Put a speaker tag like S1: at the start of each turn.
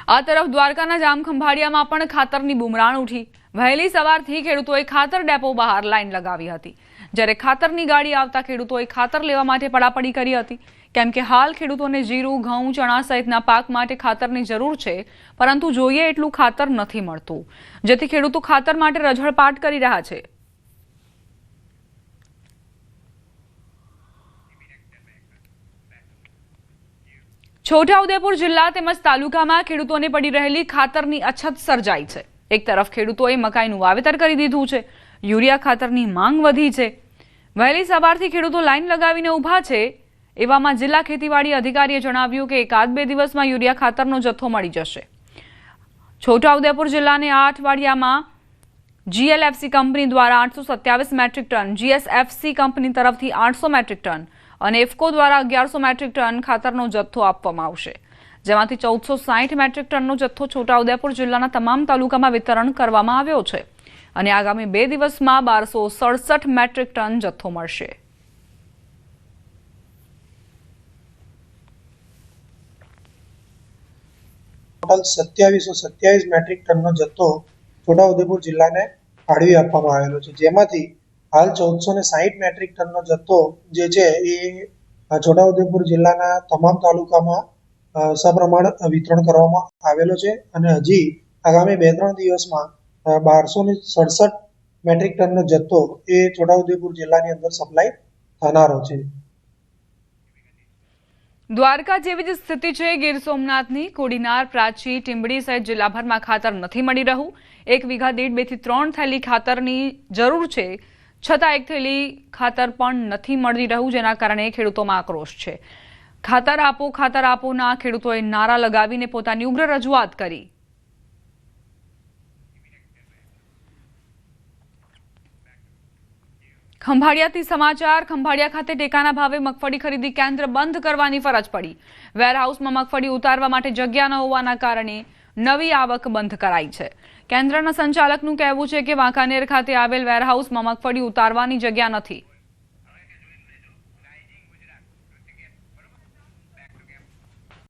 S1: આ તરફ દ્વારકાના જામખંભાળિયામાં પણ ખાતરની બુમરાણ ઉઠી। વહેલી સવારથી ખેડૂતોએ ખાતર ડેપો બહાર લાઈન લગાવી હતી, જ્યારે ખાતરની ગાડી આવતા ખેડૂતોએ ખાતર લેવા માટે પડાપડી કરી હતી, કેમ કે હાલ ખેડૂતોને જીરું, ઘઉં, ચણા સહિતના પાક માટે ખાતરની જરૂર છે, પરંતુ જોઈએ એટલું ખાતર નથી મળતું, જેથી ખેડૂતો ખાતર માટે રઝળપાટ કરી રહ્યા છે। છોટાઉદેપુર જિલ્લા તેમજ તાલુકામાં ખેડૂતોને પડી રહેલી ખાતરની અછત સર્જાઈ છે। એક તરફ ખેડૂતોએ મકાઈનું વાવેતર કરી દીધું છે, યુરિયા ખાતરની માંગ વધી છે। વહેલી સવારથી ખેડૂતો લાઈન લગાવીને ઊભા છે। એવામાં જિલ્લા ખેતીવાડી અધિકારીએ જણાવ્યું કે એકાદ બે દિવસમાં યુરિયા ખાતરનો જથ્થો મળી જશે। છોટાઉદેપુર જિલ્લાને આ અઠવાડિયામાં જીએલએફસી કંપની દ્વારા 827 મેટ્રિક ટન, જીએસએફસી કંપની તરફથી 800 મેટ્રિક ટન અને ઇફકો દ્વારા 1100 મેટ્રિક ટન ખાતરનો જથ્થો આપવામાં આવશે, જેમાંથી 1460 મેટ્રિક ટનનો જથ્થો છોટાઉદેપુર જિલ્લાના તમામ તાલુકામાં વિતરણ કરવામાં આવ્યો છે અને આગામી 2 દિવસમાં 1267 મેટ્રિક ટન જથ્થો મળશે।
S2: ટોટલ 2727 મેટ્રિક ટનનો જથ્થો છોટાઉદેપુર જિલ્લાને ફાળવી આપવામાં આવેલો છે, જેમાંથી હાલ 1460 મેટ્રિક ટનનો જથ્થો જે છે એ છોટાઉદેપુર જિલ્લાના તમામ તાલુકામાં સપ્રમાણ વિતરણ કરવામાં આવેલો છે અને હજી આગામી 2-3 દિવસમાં 1267 મેટ્રિક ટનનો જથ્થો એ છોટાઉદેપુર જિલ્લાની અંદર સપ્લાય થનારો છે।
S1: દ્વારકા જેવી જ સ્થિતિ છે ગીર સોમનાથની। કોડીનાર, પ્રાચી, ટીંબડી સહિત જિલ્લાભરમાં ખાતર નથી મળી રહ્યું। 1 વીઘા દીઠ 2 થી 3 થેલી ખાતરની જરૂર છે, છતાં 1 થેલી ખાતર પણ નથી મળી રહ્યું, જેના કારણે ખેડૂતોમાં આક્રોશ છે। ખાતર આપોના ખેડૂતોએ નારા લગાવીને પોતાની ઉગ્ર રજૂઆત કરી। ખંભાળિયાથી સમાચાર। ખંભાળિયા ખાતે ટેકાના ભાવે મગફળી ખરીદી કેન્દ્ર બંધ કરવાની ફરજ પડી। વેરહાઉસમાં મગફળી ઉતારવા માટે જગ્યા ન હોવાના કારણે નવી આવક બંધ કરાઈ છે। કેન્દ્રના સંચાલકનું કહેવું છે કે વાંકાનેર ખાતે આવેલ વેરહાઉસમાં મગફળી ઉતારવાની જગ્યા નથી।